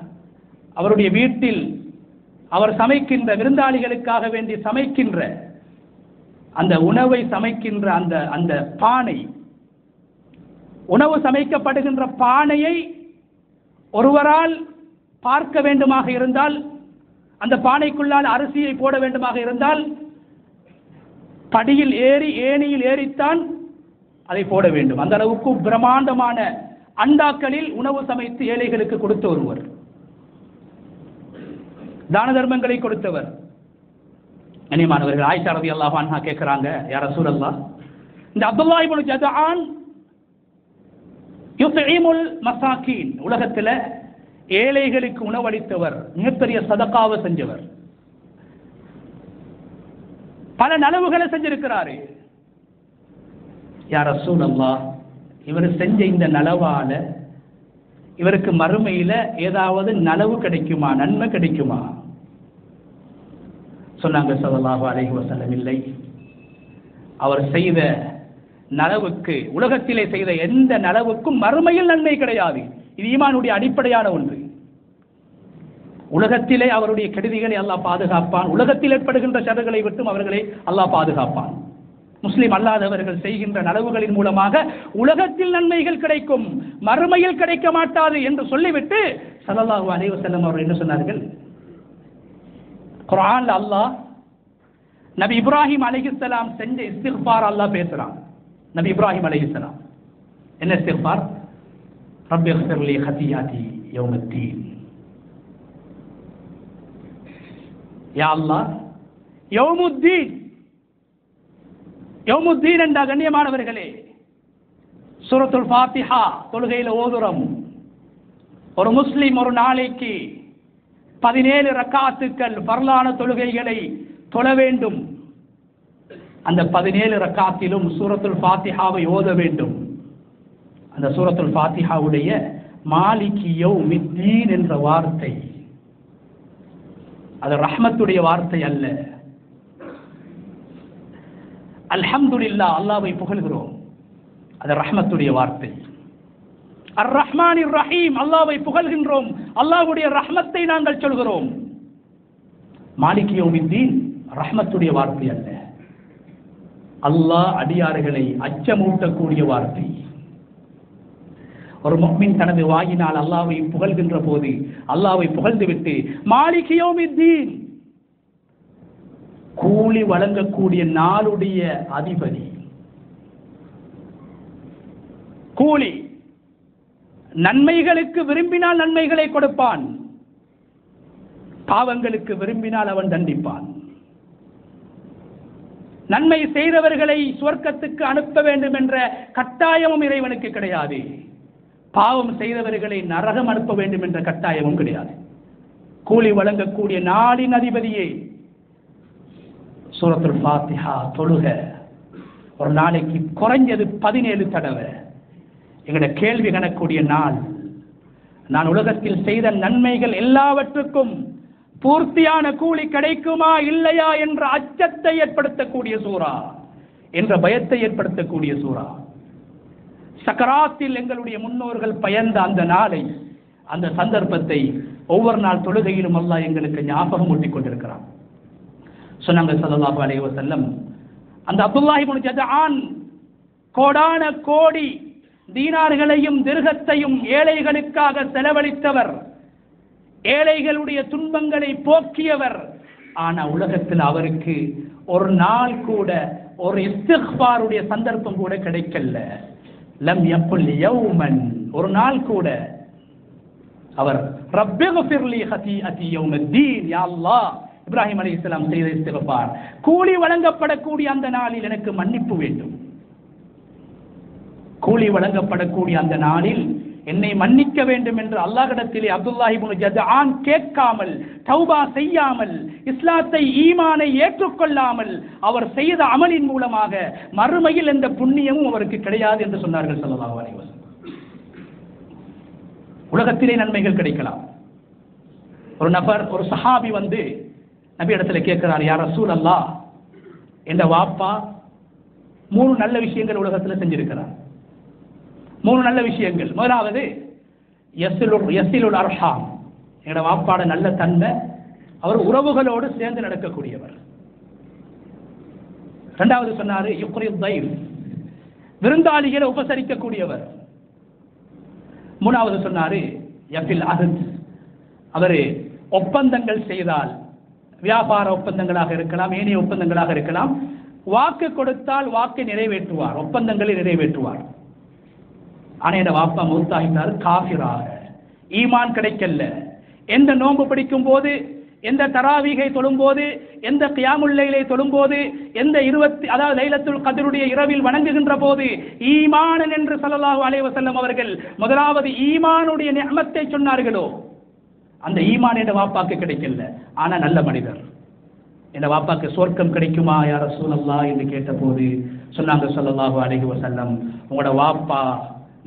அவருடைய வீட்டில் அவர் சமைக்கின்ற, விருந்தாளிகளுக்காக வேண்டி சமைக்கின்ற அந்த உணவை சமைக்கின்ற அந்த பானை, உணவு சமைக்கப்படுகின்ற பானையை ஒருவரால் பார்க்க வேண்டுமாக இருந்தால், அந்த பானைக்குள்ளால் அரிசியை போட வேண்டுமாக இருந்தால், படியில் ஏறி ஏணியில் ஏறித்தான் அதை போட வேண்டும். அந்த அளவுக்கு பிரம்மாண்டமான அண்டாக்களில் உணவு சமைத்து ஏழைகளுக்கு கொடுத்த ஒருவர், தான தர்மங்களை கொடுத்தவர். கண்ணியமானவர்கள், ஆயிஷா ரலியல்லாஹு அன்ஹா கேட்கிறாங்க, யா ரசூலல்லாஹ், இந்த அப்துல்லாஹ் இப்னு ஜத்ஆன் யுத்இமுல் மசாகீன், உலகத்தில் ஏழைகளுக்கு உணவளித்தவர், மிகப்பெரிய சதகாவை செஞ்சவர், பல நலவுகளை செஞ்சிருக்கிறாரு. யா ரசூலல்லாஹ், இவர் செஞ்ச இந்த நலவால இவருக்கு மறுமையில ஏதாவது நலவு கிடைக்குமா, நன்மை கிடைக்குமா? சொன்னாங்க ஸல்லல்லாஹு அலைஹி வஸல்லம், இல்லை, அவர் செய்த நலவுக்கு, உலகத்திலே செய்த எந்த நலவுக்கும் மறுமையில் நன்மை கிடையாது. இது ஈமானுடைய அடிப்படையான ஒன்று. உலகத்திலே அவருடைய கெடுதிகளை அல்லாஹ் பாதுகாப்பான். உலகத்தில் ஏற்படுகின்ற ஷர்களை விட்டும் அவர்களை அல்லாஹ் பாதுகாப்பான். முஸ்லிம் அல்லாதவர்கள் செய்கின்ற நலவுகளின் மூலமாக உலகத்தில் நன்மைகள் கிடைக்கும், மறுமையில் கிடைக்க மாட்டாது என்று சொல்லிவிட்டு ஸல்லல்லாஹு அலைஹி வஸல்லம் அவர்கள் என்ன சொன்னார்கள்? குர்ஆன்ல அல்லாஹ் நபி இப்ராஹிம் அலைஹிஸ்ஸலாம் செஞ்ச இஸ்திக்பார் அல்லாஹ் பேசுறான். நபி இப்ராஹிம் அலைஹிஸ்ஸலாம் என்ன இஸ்திக்பார்? ரப்பி இக்ஃபிர் லி ஹதியாதி யௌமத்தீன். யா அல்லாஹ், யௌமுத்தீன், யௌமுத்தீன் என்ற கண்ணியமானவர்களே, சூரத்துல் ஃபாத்திஹா தொழுகையில் ஓதுறோம். ஒரு முஸ்லிம் ஒரு நாளைக்கு 17 ரக்காத்துக்கள் பர்லான தொழுகைகளை தொழ வேண்டும். அந்த 17 ரக்காத்திலும் சூரத்துல் ஃபாத்திஹாவை ஓத வேண்டும். அந்த சூரத்துல் ஃபாத்திஹாவுடைய மாலிகி யௌமித்தீன் என்ற வார்த்தை அது ரஹ்மத்துடைய வார்த்தை அல்ல. அல்ஹம்துலில்லாஹ், அல்லாஹ்வை புகழ்கிறோம், அது ரஹ்மத்துடைய வார்த்தை. அர் ரஹ்மானிர் ரஹீம், அல்லாஹ்வை புகழ்கின்றோம், அல்லாஹ்வுடைய ரஹ்மத்தை நாங்கள் சொல்கிறோம். மாலிகி யௌமித்தீன் ரஹ்மத்துடைய வார்த்தை அல்ல, அல்லாஹ் அடியார்களை அச்சமூட்டக்கூடிய வார்த்தை. ஒரு முஃமின் தனது வாயினால் அல்லாஹ்வை புகழ்கின்ற போது அல்லாஹ்வை புகழ்ந்துவிட்டு மாலிகி யௌமித்தீன், கூலி வழங்கக்கூடிய நாளுடைய அதிபதி, கூலி, நன்மைகளுக்கு விரும்பினால் நன்மைகளை கொடுப்பான், பாவங்களுக்கு விரும்பினால் அவன் தண்டிப்பான். நன்மை செய்தவர்களை சுவர்க்கத்துக்கு அனுப்ப வேண்டும் என்ற கட்டாயமும் இறைவனுக்கு கிடையாது. பாவம் செய்தவர்களை நரகம் அனுப்ப வேண்டும் என்ற கட்டாயமும் கிடையாது. கூலி வழங்கக்கூடிய நாளின் அதிபதியே. சூரத்துல் ஃபாத்திஹா தொழுக ஒரு நாளைக்கு குறைஞ்சது 17 தடவை. எங்களுடைய கேள்வி கணக்கூடிய நாள், நான் உலகத்தில் செய்த நன்மைகள் எல்லாவற்றுக்கும் பூர்த்தியான கூலி கிடைக்குமா இல்லையா என்ற அச்சத்தை ஏற்படுத்தக்கூடிய சூரா, என்ற பயத்தை ஏற்படுத்தக்கூடிய சூரா. சக்கராத்தில் எங்களுடைய முன்னோர்கள் பயந்த அந்த நாளை, அந்த சந்தர்ப்பத்தை ஒவ்வொரு நாள் தொழுகையிலும் அல்லாஹ் எங்களுக்கு ஞாபகம் ஊட்டிக் கொண்டிருக்கிறான். சொன்னாங்க ஸல்லல்லாஹு அலைஹி வஸல்லம், அந்த அப்துல்லாஹ் இப்னு ஜத்ஆன் கோடான கோடி தீனார்களையும் திர்ஹத்தையும் ஏழைகளுக்காக செலவழித்தவர், ஏழைகளுடைய துன்பங்களை போக்கியவர். ஆனா உலகத்தில் அவருக்கு ஒரு நாள் கூட ஒரு இஸ்திக்ஃபாருடைய சந்தர்ப்பம் கூட கிடைக்கல. லம் யக்குல் யௌமன், ஒரு நாள் கூட அவர் ரப்பிக்ஃபிர்லி ஹதீஅதி யௌமத்தீன், யா அல்லாஹ், இப்ராஹிம் அலைஹிஸ்ஸலாம் செய்த இஸ்திக்ஃபார், கூலி வழங்கப்படக்கூடிய அந்த நாளில் எனக்கு மன்னிப்பு வேண்டும், கூலி வழங்கப்படக்கூடிய அந்த நாளில் என்னை மன்னிக்க வேண்டும் என்று அல்லாஹ்விடத்திலே அப்துல்லாஹ் இப்னு ஜத்ஆன் கேட்காமல், தௌபா செய்யாமல், இஸ்லாத்தை ஈமானை ஏற்றுக்கொள்ளாமல் அவர் செய்த அமலின் மூலமாக மறுமையில் எந்த புண்ணியமும் அவருக்கு கிடையாது என்று சொன்னார்கள் ஸல்லல்லாஹு அலைஹி வஸல்லம். உலகத்திலே நன்மைகள் கிடைக்கலாம். ஒரு நபர், ஒரு சஹாபி வந்து நபி இடத்துல கேட்கிறார், யா ரசூலல்லாஹ், என்ற வாப்பா 3 நல்ல விஷயங்கள் உலகத்தில் செஞ்சிருக்கிறார். 3 நல்ல விஷயங்கள். முதலாவது யஸிலுல் அர்ஹாம், என்னோட வாப்பாட நல்ல தன்மை, அவர் உறவுகளோடு சேர்ந்து நடக்கக்கூடியவர். இரண்டாவது சொன்னாரு யுக்ரித் தைஃப், விருந்தாளிகளை உபசரிக்கக்கூடியவர். மூணாவது சொன்னாரு யஃபில் அஹத், அவர் ஒப்பந்தங்கள் செய்தால், வியாபார ஒப்பந்தங்களாக இருக்கலாம், ஏனைய ஒப்பந்தங்களாக இருக்கலாம், வாக்கு கொடுத்தால் வாக்கை நிறைவேற்றுவார், ஒப்பந்தங்களை நிறைவேற்றுவார். ஆனா என் வாப்பா மௌத்தாகிட்டார் காஃபிராக, ஈமான் கிடைக்கல. எந்த நோன்பு பிடிக்கும் போது, எந்த தராவீகை தொழும்போது, எந்த கியாமுல் லைலை தொழும்போது, எந்த அதாவது லைலத்துல் கத்ருடைய இரவில் வணங்குகின்ற போது ஈமானன் என்று ஸல்லல்லாஹு அலைஹி வஸல்லம் அவர்கள் முதலாவது ஈமானுடைய நிஅமத்தை சொன்னார்களோ, அந்த ஈமான் என்ற வாப்பாக்கு கிடைக்கல. ஆனா நல்ல மனிதர். என் வாப்பாக்கு சொர்க்கம் கிடைக்குமா யா ரசூலல்லாஹ் என்று கேட்டபோது சொன்னாங்க ஸல்லல்லாஹு அலைஹி வஸல்லம், உங்களோட வாப்பா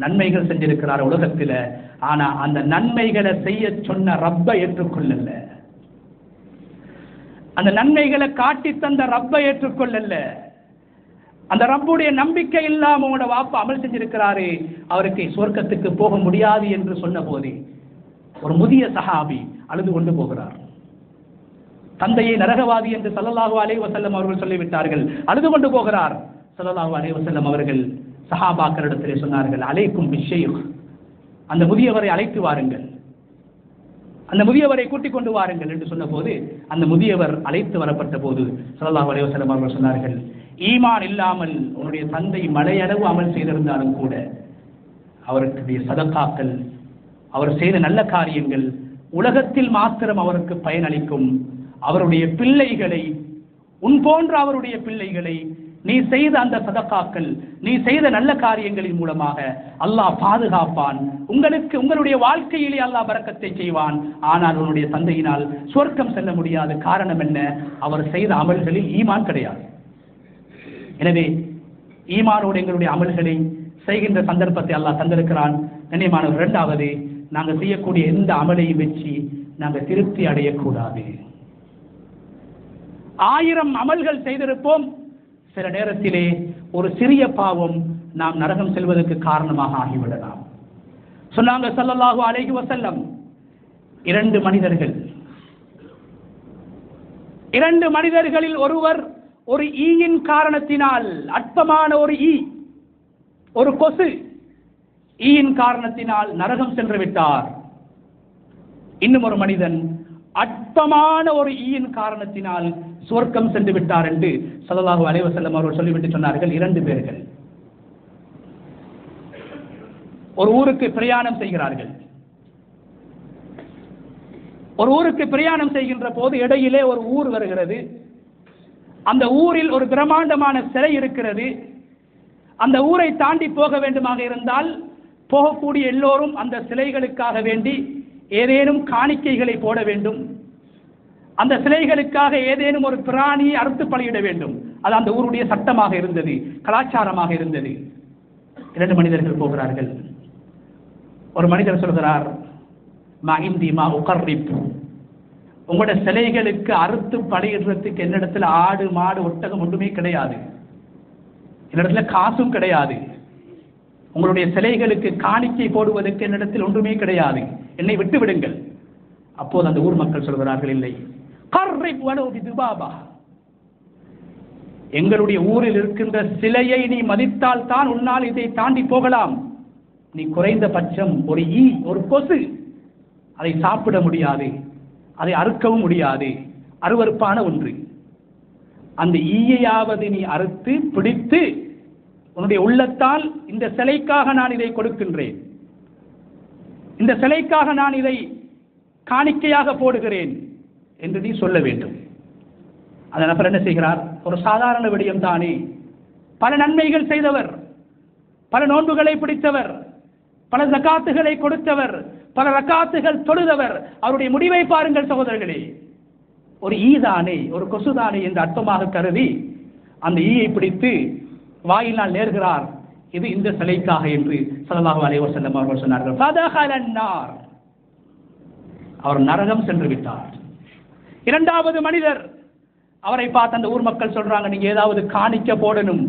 நன்மைகள் செஞ்சிருக்கிறார் உலகத்தில், ஆனா அந்த நன்மைகளை செய்ய சொன்ன ரப்பை ஏற்றுக்கொள்ளல, அந்த நன்மைகளை காட்டி தந்த ரப்பை ஏற்றுக்கொள்ளல, அந்த ரப்புடைய நம்பிக்கை இல்லாம உங்களோட வாப்பா அமல் செஞ்சிருக்கிறாரு, அவருக்கு சொர்க்கத்துக்கு போக முடியாது என்று சொன்ன போது ஒரு முதிய சஹாபி அழுது கொண்டு போகிறார். தந்தையை நரகவாதி என்று ஸல்லல்லாஹு அலைஹி வஸல்லம் அவர்கள் சொல்லிவிட்டார்கள், அழுது கொண்டு போகிறார். ஸல்லல்லாஹு அலைஹி வஸல்லம் அவர்கள் சஹாபாக்களிடத்திலே சொன்னார்கள், அலைக்கும் பிஷ்ஷைக், அந்த முதியவரை அழைத்து வாருங்கள், அந்த முதியவரை கூட்டிக் கொண்டு வாருங்கள் என்று சொன்ன போது அந்த முதியவர் அழைத்து வரப்பட்ட போது ஸல்லல்லாஹு அலைஹி வஸல்லம் அவர்கள் சொன்னார்கள், ஈமான் இல்லாமல் உன்னுடைய தந்தை மலையளவு அமல் செய்திருந்தாலும் கூட அவருடைய சதகாக்கள், அவர் செய்த நல்ல காரியங்கள் உலகத்தில் மாத்திரம் அவருக்கு பயனளிக்கும். அவருடைய பிள்ளைகளை, உன் போன்ற அவருடைய பிள்ளைகளை நீ செய்த அந்த சதகாக்கள், நீ செய்த நல்ல காரியங்களின் மூலமாக அல்லாஹ் பாதுகாப்பான், உங்களுக்கு உங்களுடைய வாழ்க்கையிலே அல்லாஹ் பரக்கத்தை செய்வான். ஆனால் உன்னுடைய தந்தையினால் சொர்க்கம் செல்ல முடியாது. காரணம் என்ன? அவர் செய்த அமல்களில் ஈமான் கிடையாது. எனவே ஈமானோடு எங்களுடைய அமல்களை செய்கின்ற சந்தர்ப்பத்தை அல்லாஹ் தந்திருக்கிறான். கண்ணியமானவர், இரண்டாவது, நாங்கள் செய்யக்கூடிய எந்த அமலையும் வச்சு நாங்கள் திருப்தி அடையக்கூடாது. 1000 அமல்கள் செய்திருப்போம், சில நேரத்திலே ஒரு சிறிய பாவம் நாம் நரகம் செல்வதற்கு காரணமாக ஆகிவிடலாம். சொன்னாங்க ஸல்லல்லாஹு அலைஹி வஸல்லம், 2 மனிதர்களில் ஒருவர் ஒரு ஈயின் காரணத்தினால், அற்பமான ஒரு ஈ, ஒரு கொசு ஈயின் காரணத்தினால் நரகம் சென்று விட்டார். இன்னும் ஒரு மனிதன் அற்பமான ஒரு ஈயின் காரணத்தினால் சொர்க்கம் சென்று விட்டார் என்று ஸல்லல்லாஹு அலைஹி வஸல்லம் அவர்கள் சொல்லிவிட்டு சொன்னார்கள், 2 பேர்கள் ஒரு ஊருக்கு பிரயாணம் செய்கிறார்கள். ஒரு ஊருக்கு பிரயாணம் செய்கின்ற போது இடையிலே ஒரு ஊர் வருகிறது. அந்த ஊரில் ஒரு பிரம்மாண்டமான சிலை இருக்கிறது. அந்த ஊரை தாண்டி போக வேண்டுமாக இருந்தால் போகக்கூடிய எல்லோரும் அந்த சிலைகளுக்காக வேண்டி ஏதேனும் காணிக்கைகளை போட வேண்டும். அந்த சிலைகளுக்காக ஏதேனும் ஒரு பிராணியை அறுத்து பலியிட வேண்டும். அது அந்த ஊருடைய சட்டமாக இருந்தது, கலாச்சாரமாக இருந்தது. 2 மனிதர்கள் போகிறார்கள். ஒரு மனிதர் சொல்கிறார், மா இந்தி மா உகர்ரிப், உங்களுடைய சிலைகளுக்கு அறுத்து பலியிடுறதுக்கு என்னிடத்தில் ஆடு மாடு ஒட்டகம் ஒன்றுமே கிடையாது, என்னிடத்துல காசும் கிடையாது. உங்களுடைய சிலைகளுக்கு காணிக்கை போடுவதற்கு என்னிடத்தில் ஒன்றுமே கிடையாது, என்னை விட்டு விடுங்கள். அப்போது அந்த ஊர் மக்கள் சொல்கிறார்கள், இல்லை, கர்ரிப் வலோ பிதுபாபா, எங்களுடைய ஊரில் இருக்கின்ற சிலையை நீ மதித்தால் தான் உன்னால் இதை தாண்டி போகலாம். நீ குறைந்தபட்சம் ஒரு ஈ, ஒரு கொசு, அதை சாப்பிட முடியாது, அதை அறுக்கவும் முடியாது, அருவருப்பான ஒன்று. அந்த ஈயையாவது நீ அறுத்து பிடித்து உன்னுடைய உள்ளத்தால் இந்த சிலைக்காக நான் இதை கொடுக்கின்றேன், இந்த சிலைக்காக நான் இதை காணிக்கையாக போடுகிறேன் என்று நீ சொல்ல வேண்டும். அந்த நபர் என்ன செய்கிறார்? ஒரு சாதாரண விடயம் தானே, பல நன்மைகள் செய்தவர், பல நோன்புகளை பிடித்தவர், பல ஜகாத்துகளை கொடுத்தவர், பல ரக்காத்துகள் தொழுதவர். அவருடைய முடிவை பாருங்கள் சகோதரர்களே. ஒரு ஈதானே, ஒரு கொசுதானே என்று அர்த்தமாக கருதி அந்த ஈயை பிடித்து வாயினால் நேர்கிறார். இது இந்த சிலைக்காக என்று ஸல்லல்லாஹு அலைஹி வஸல்லம் அவர்கள் சொன்னார்கள். ஃபதஹலன்னார், அவர் நரகம் சென்று விட்டார். இரண்டாவது மனிதர், அவரை பார்த்து அந்த ஊர் மக்கள் சொல்றாங்க, நீங்க ஏதாவது காணிக்க போடணும்,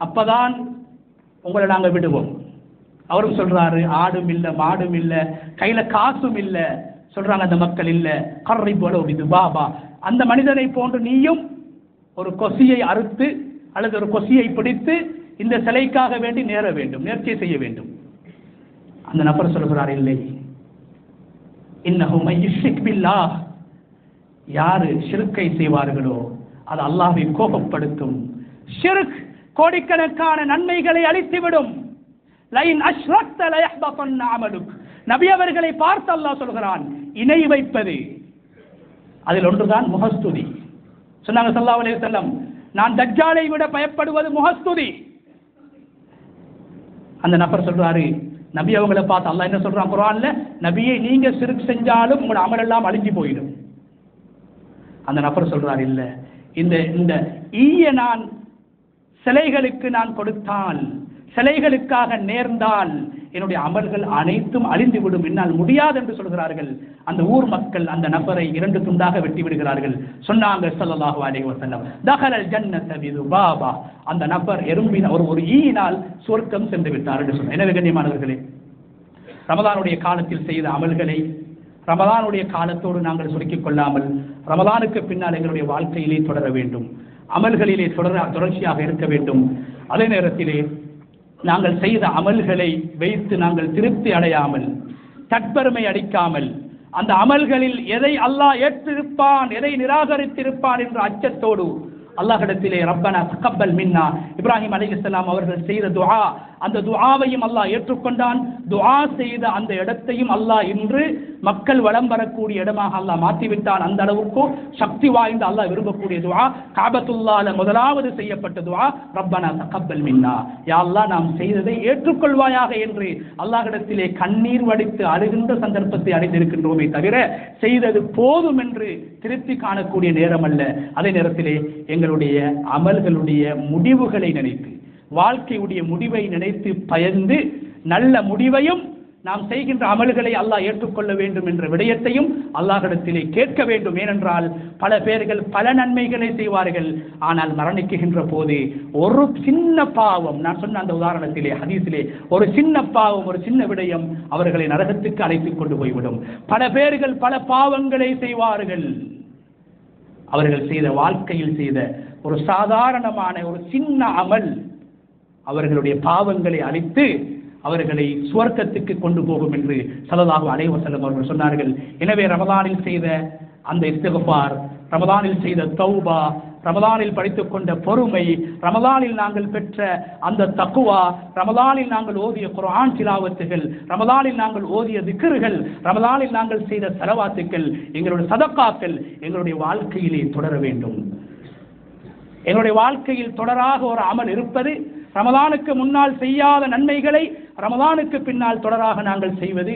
அப்பதான் உங்களை நாங்க விடுவோம். அவரும் சொல்றாரு, ஆடும் இல்ல, மாடும் இல்ல, கையில காசும் இல்ல. சொல்றாங்க அந்த மக்கள், இல்ல கர்ரிபுலோ இது பாபா, அந்த மனிதனை போன்று நீயும் ஒரு கொசியை அறுத்து அல்லது ஒரு கொசியை பிடித்து இந்த சிலைக்காக வேண்டி நேர வேண்டும், நேர்ச்சை செய்ய வேண்டும். அந்த நபர் சொல்கிறார், இல்லை, இன்னஹு மையுஷ்ரிக் பில்லாஹ், யாரு ஷிர்க்கை செய்வார்களோ அது அல்லாஹ்வை கோபப்படுத்தும். ஷிர்க் கோடிக்கணக்கான நன்மைகளை அளித்துவிடும். லைன் அஷ்ரக்த லயஹ்பதன் அமலுக், நபி அவர்களை பார்த்து அல்லாஹ் சொல்கிறான், இணை வைப்பது, அதில் ஒன்றுதான் முகஸ்துதி. சொன்னாங்க ஸல்லல்லாஹு அலைஹி வஸல்லம், நான் தஜ்ஜாலை விட பயப்படுவது முகஸ்துதி. அந்த நபர் சொல்றாரு, நபி அவங்களை பார்த்து அல்லாஹ் என்ன சொல்றான் குர்ஆன்ல, நபியை நீங்க ஷிர்க் செஞ்சாலும் உங்களோட அமல் எல்லாம் அழிஞ்சு போயிடும். அந்த நபர் சொல்றார், இல்ல, இந்த ஈய நான் சிலைகளுக்கு நான் கொடுத்தால், சிலைகளுக்காக நேர்ந்தால் என்னுடைய அமல்கள் அனைத்தும் அழிந்துவிடும், என்னால் முடியாது என்று சொல்கிறார்கள். அந்த ஊர் மக்கள் அந்த நபரை இரண்டு துண்டாக வெட்டி விடுகிறார்கள். சொன்னாங்க ஸல்லல்லாஹு அலைஹி வஸல்லம், தஹலல் ஜன்னத பிதுபாபா, அந்த நபர் எறும்பின் ஒரு ஈயினால் சொர்க்கம் சென்று விட்டார் என்று சொன்னார். எனவே கண்ணியமானவர்களே, ரமதானுடைய காலத்தில் செய்த அமல்களை ரமதானுடைய காலத்தோடு நாங்கள் சுருக்கிக் கொள்ளாமல் ரமதானுக்கு பின்னால் எங்களுடைய வாழ்க்கையிலே தொடர வேண்டும், அமல்களிலே தொடர்ச்சியாக இருக்க வேண்டும். அதே நேரத்திலே நாங்கள் செய்த அமல்களை வைத்து நாங்கள் திருப்தி அடையாமல், தற்பெருமை அடிக்காமல், அந்த அமல்களில் எதை அல்லாஹ் ஏற்றிருப்பான், எதை நிராகரித்திருப்பான் என்ற அச்சத்தோடு அல்லாஹ்விடத்திலே ரப்பனா தக்கப்பல் மின்னா, இப்ராஹிம் அலைஹிஸ்ஸலாம் அவர்கள் செய்த துஆ, அந்த துஆவையும் அல்லாஹ் ஏற்றுக்கொண்டான். துஆ செய்த அந்த இடத்தையும் அல்லாஹ் இன்று மக்கள் வலம் வரக்கூடிய இடமாக அல்லாஹ் மாற்றிவிட்டான். அந்த அளவுக்கு சக்தி வாய்ந்த அல்லாஹ் விரும்பக்கூடிய துஆ, காபத்துல்லாஹ்ல முதலாவது செய்யப்பட்ட துஆ, ரப்பனா தக்கப்பல் மின்னா, யா அல்லாஹ் நாம் செய்ததை ஏற்றுக்கொள்வாயாக என்று அல்லாஹ்விடத்திலே கண்ணீர் வடித்து அழுகின்ற சந்தர்ப்பத்தை அடைந்திருக்கின்றோமே தவிர செய்தது போதும் என்று திருப்தி காணக்கூடிய நேரம் அல்ல. அதே நேரத்திலே எங்களுடைய அமல்களுடைய முடிவுகளை நினைத்து, வாழ்க்கையுடைய முடிவை நினைத்து பயந்து, நல்ல முடிவையும் நாம் செய்கின்ற அமல்களை அல்லாஹ் ஏற்றுக்கொள்ள வேண்டும் என்ற விடயத்தையும் அல்லாஹ்விடத்திலே கேட்க வேண்டும். ஏனென்றால் பல பேர்கள் பல நன்மைகளை செய்வார்கள், ஆனால் மரணிக்குகின்ற போது ஒரு சின்ன பாவம், நான் சொன்ன அந்த உதாரணத்திலே ஹதீஸிலே ஒரு சின்ன பாவம், ஒரு சின்ன விடயம் அவர்களை நரகத்துக்கு அழைத்துக் கொண்டு போய்விடும். பல பேர்கள் பல பாவங்களை செய்வார்கள், அவர்கள் செய்த வாழ்க்கையில் செய்த ஒரு சாதாரணமான ஒரு சின்ன அமல் அவர்களுடைய பாவங்களை அழித்து அவர்களை சுவர்க்கத்துக்கு கொண்டு போகும் என்று ஸல்லல்லாஹு அலைஹி வஸல்லம் அவர்கள் சொன்னார்கள். எனவே ரமதானில் செய்த அந்த இஸ்திக்ஃபார், ரமதானில் செய்த தௌபா, ரமதானில் படித்துக் கொண்ட பொறுமை, ரமதானில் நாங்கள் பெற்ற அந்த தக்குவா, ரமதானில் நாங்கள் ஓதிய குர்ஆன் திலாவத்துகள், ரமதானில் நாங்கள் ஓதிய திக்ர்கள், ரமதானில் நாங்கள் செய்த ஸலவாத்துக்கள், எங்களுடைய சதக்காக்கள் எங்களுடைய வாழ்க்கையிலே தொடர வேண்டும். எங்களுடைய வாழ்க்கையில் தொடராக ஒரு அமல் இருப்பது, ரமதானுக்கு முன்னால் செய்யாத நன்மைகளை ரமதானுக்கு பின்னால் தொடராக நாங்கள் செய்வது,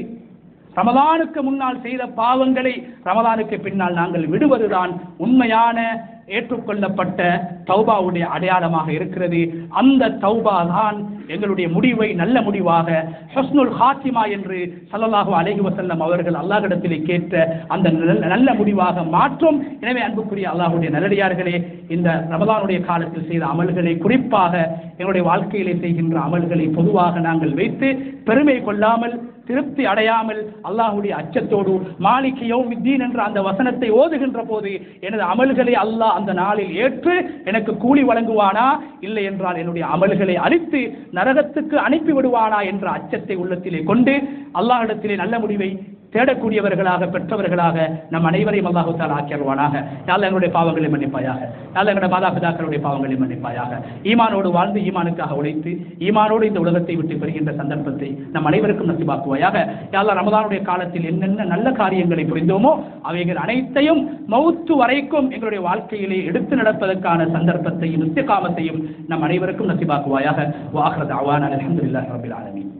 ரமதானுக்கு முன்னால் செய்த பாவங்களை ரமதானுக்கு பின்னால் நாங்கள் விடுவதுதான் உண்மையான ஏற்றுக்கொள்ளப்பட்ட தௌபாவுடைய அடையாளமாக இருக்கிறது. அந்த தௌபா தான் எங்களுடைய முடிவை நல்ல முடிவாக, ஹுஸ்னுல் ஹாத்திமா என்று ஸல்லல்லாஹு அலைஹி வஸல்லம் அவர்கள் அல்லாஹ்விடத்திலே கேட்ட அந்த நல்ல முடிவாக மாற்றும். எனவே அன்புக்குரிய அல்லாஹ்வுடைய நல்லடியார்களே, இந்த ரமதானுடைய காலத்தில் செய்த அமல்களை, குறிப்பாக எங்களுடைய வாழ்க்கையிலே செய்கின்ற அமல்களை பொதுவாக நாங்கள் வைத்து பெருமை கொள்ளாமல் திருப்தி அடையாமல் அல்லாஹ்வுடைய அச்சத்தோடு மாலிக் யௌமித்தீன் என்ற அந்த வசனத்தை ஓதுகின்ற போது எனது அமல்களை அல்லாஹ் அந்த நாளில் ஏற்று எனக்கு கூலி வழங்குவானா, இல்லை என்றால் என்னுடைய அமல்களை அழித்து நரகத்துக்கு அனுப்பி விடுவானா என்ற அச்சத்தை உள்ளத்திலே கொண்டு அல்லாஹ்விடத்திலே நல்ல முடிவை தேடக்கூடியவர்களாக பெற்றவர்களாக நம் அனைவரையும் அல்லாஹ் தஆலா ஆக்கிடுவானாக. யா அல்லாஹ் எங்களுடைய பாவங்களை மன்னிப்பாயாக. யா அல்லாஹ் எங்களுடைய மாதாபிதாக்களுடைய பாவங்களை மன்னிப்பாயாக. ஈமானோடு வாழ்ந்து ஈமானுக்காக உழைத்து ஈமானோடு இந்த உலகத்தை விட்டு பெறுகின்ற சந்தர்ப்பத்தை நம் அனைவருக்கும் நசிபாக்குவாயாக. யா அல்லாஹ் ரமதானுடைய காலத்தில் என்னென்ன நல்ல காரியங்களை புரிந்தோமோ அவைகள் அனைத்தையும் மௌத்து வரைக்கும் எங்களுடைய வாழ்க்கையிலே எடுத்து நடப்பதற்கான சந்தர்ப்பத்தையும் இஸ்திகாமத்தையும் நம் அனைவருக்கும் நசிபாக்குவாயாக. வ ஆகிரு தஅவானா அல்ஹம்துலில்லாஹி ரப்பில் ஆலமீன்.